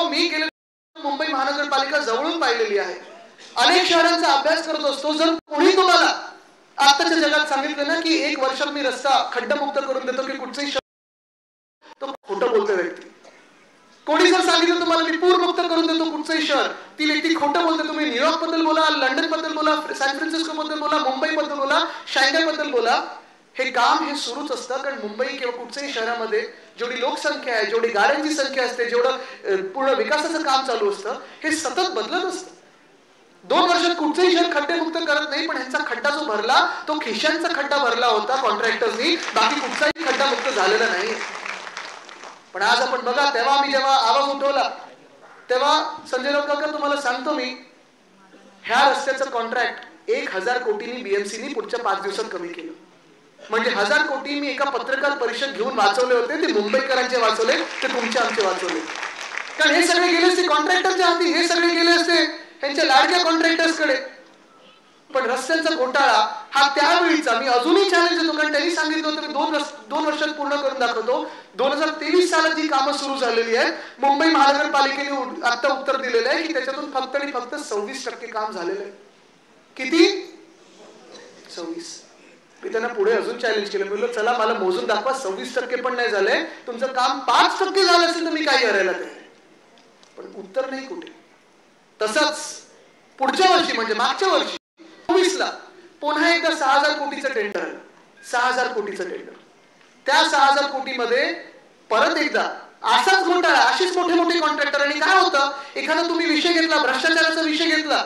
मी गेले मुंबई महानगरपालिका जवळून पाहिलेली आहे, अनेक शहरांचा अभ्यास करत असतो. जर कोणी तुम्हाला आताच्या जगात सांगितलं ना की 1 वर्षात मी रस्ता खड्डामुक्त करून देतो की कुठचंही शहर, तो खोटं बोलतो व्यक्ती. कोणी जर सांगितलं तुम्हाला मी पूरमुक्त करून देतो कुठचंही शहर, ती व्यक्ती खोटं बोलते. तुम्ही न्यूयॉर्क बद्दल बोला, लंडन बद्दल बोला, सॅन फ्रान्सिस्को बद्दल बोला, मुंबई बद्दल बोला, शांघाय बद्दल बोला, हे काम हे सुरूच असतं. कारण मुंबई किंवा कुठच्याही शहरामध्ये जेवढी लोकसंख्या आहे, जेवढी गाड्यांची संख्या असते, जेवढं पूर्ण विकासाचं काम चालू असतं, हे सतत बदलत असतं. 2 वर्षात कुठचंही शहर खड्डेमुक्त करत नाही, पण ह्यांचा खड्डा जो भरला तो खिशांचा खड्डा भरला होता कॉन्ट्रॅक्टर्सनी, बाकी कुठचाही खड्डा मुक्त झालेला नाही. पण आज आपण बघा, तेव्हा मी जेव्हा आवाज उठवला तेव्हा संजयराव काका तुम्हाला सांगतो मी, ह्या रस्त्याचं कॉन्ट्रॅक्ट 1000 कोटींनी बीएमसीनी पुढच्या 5 दिवसात कमी केलं. म्हणजे 1000 कोटी मी एका पत्रकार परिषद घेऊन वाचवले होते, ते मुंबईकरांचे वाचवले, ते तुमचे आमचे वाचवले. कारण हे सगळे गेले असते कॉन्ट्रॅक्टरच्या हाती, हे सगळे गेले असते त्यांच्या लाडक्या कॉन्ट्रॅक्टर्सकडे. पण रस्त्यांचा घोटाळा हा त्यावेळीचा मी अजूनही चॅलेंज देतो, कारण त्यांनी सांगितलं होतं मी 2 वर्षात पूर्ण करून दाखवतो. 2023 सालात जी कामं सुरू झालेली आहेत, मुंबई महानगरपालिकेने आता उत्तर दिलेलं आहे की त्याच्यातून फक्त आणि फक्त 26% काम झालेलं आहे. किती? 26. मी त्यांना पुढे अजून चॅलेंज केलं. मी चला मला मोजून दाखवा, 26% पण नाही झाले, तुमचं काम 5% झालं असेल तर मी काही करायला तयार. पण उत्तर नाही कुठे. तसंच पुढच्या वर्षी म्हणजे मागच्या वर्षी 24 ला पुन्हा एकदा 6000 कोटीचं टेंडर आलं. 6000 कोटीचं टेंडर. त्या 6000 कोटीमध्ये परत एकदा असाच घोटाळा, अशीच मोठे कॉन्ट्रॅक्टर. आणि काय होतं, एखादा तुम्ही विषय घेतला, भ्रष्टाचाराचा विषय घेतला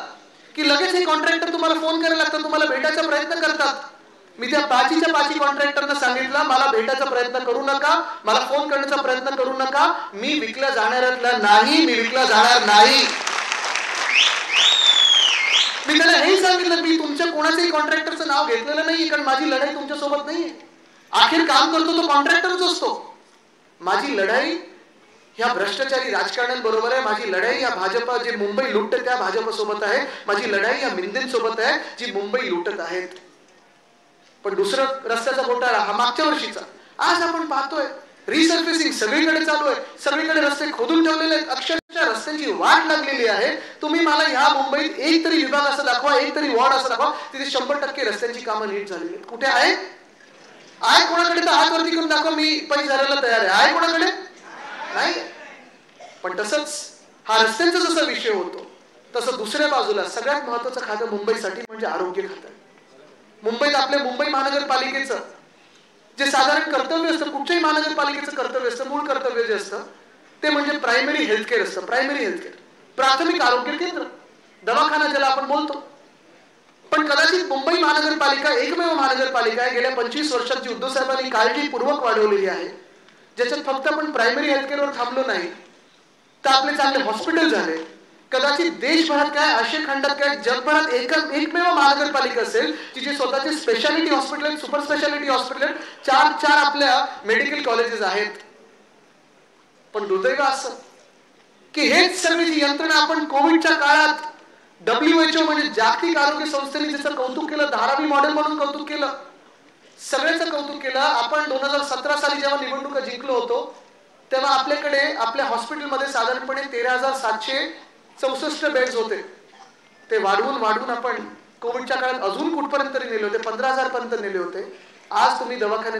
की लगेच हे कॉन्ट्रॅक्टर तुम्हाला फोन करायला लागतात, तुम्हाला भेटायचा प्रयत्न करतात. मी त्या पाची कॉन्ट्रॅक्टरना सांगितलं, मला भेटायचा प्रयत्न करू नका, मला फोन करण्याचा प्रयत्न करू नका, मी विकला जाणाऱ्यातला नाही, मी विकला जाणार नाही. मी त्याला हे सांगितलं, मी तुमच्या कोणाच्याही कॉन्ट्रॅक्टरचं नाव घेतलेलं नाही, कारण माझी लढाई तुमच्या सोबत नाहीये. आखिर काम करतो तो कॉन्ट्रॅक्टरच असतो. माझी लढाई ह्या भ्रष्टाचारी राजकारण्यांबरोबर आहे, माझी लढाई ह्या भाजपा जे मुंबई लुटते त्या भाजपसोबत आहे, माझी लढाई ह्या मिंदेंसोबत आहे जी मुंबई लुटत आहेत. पण दुसरं रस्त्याचा घोटाळा हा मागच्या वर्षीचा. आज आपण पाहतोय रिसर्फेसिंग सगळीकडे चालू आहे, सगळीकडे रस्ते खोदून ठेवलेले आहेत, अक्षरशः रस्त्यांची वाट लागलेली आहे. तुम्ही मला ह्या मुंबईत एक तरी विभाग असं दाखवा, एक तरी वॉर्ड असं दाखवा तिथे 100% रस्त्यांची कामं नीट झालेली आहेत. कुठे आहे? आहे कोणाकडे तर हात वरती करून दाखवा, मी पैसे धरायला तयार आहे. आहे कोणाकडे? नाही. पण तसंच हा रस्त्यांचा जसा विषय होतो, तसं दुसऱ्या बाजूला सगळ्यात महत्वाचं खातं मुंबईसाठी म्हणजे आरोग्य खातं. मुंबईत आपल्या मुंबई महानगरपालिकेचं जे साधारण कर्तव्य असतं, कुठच्याही महानगरपालिकेचं कर्तव्य असतं, मूळ कर्तव्य जे असतं ते म्हणजे प्रायमरी हेल्थ केअर असतं. प्रायमरी हेल्थ केअर, प्राथमिक आरोग्य केंद्र, दवाखाना ज्याला आपण बोलतो. पण कदाचित मुंबई महानगरपालिका एकमेव महानगरपालिका आहे गेल्या 25 वर्षात जी उद्धव साहेबांनी काळजीपूर्वक वाढवलेली आहे, ज्याच्यात फक्त आपण प्रायमरी हेल्थ केअरवर थांबलो नाही तर आपले चांगले हॉस्पिटल झाले. कदाचित देशभरात काय, आशिया खंडात काय, जगभरात एकमेव महानगरपालिका असेल जिथे स्वतःचे speciality hospital, super speciality hospital, 4 आपल्या मेडिकल कॉलेजेस आहेत. पण दुर्दैव असं की हेच सगळी जी यंत्रणा आपण कोविडच्या काळात WHO म्हणजे जागतिक आरोग्य संस्थेने ज्याचं कौतुक केलं, धारावी मॉडेल म्हणून कौतुक केलं, सगळ्याचं कौतुक केलं. आपण 2017 साली जेव्हा निवडणुका जिंकलो होतो तेव्हा आपल्याकडे आपल्या हॉस्पिटलमध्ये साधारणपणे 13,764 बेड्स होते. ते वाढवून आपण कोविडच्या काळात अजून कुठपर्यंत नेले होते, 15,000 पर्यंत नेले होते. आज तुम्ही दवाखान्यात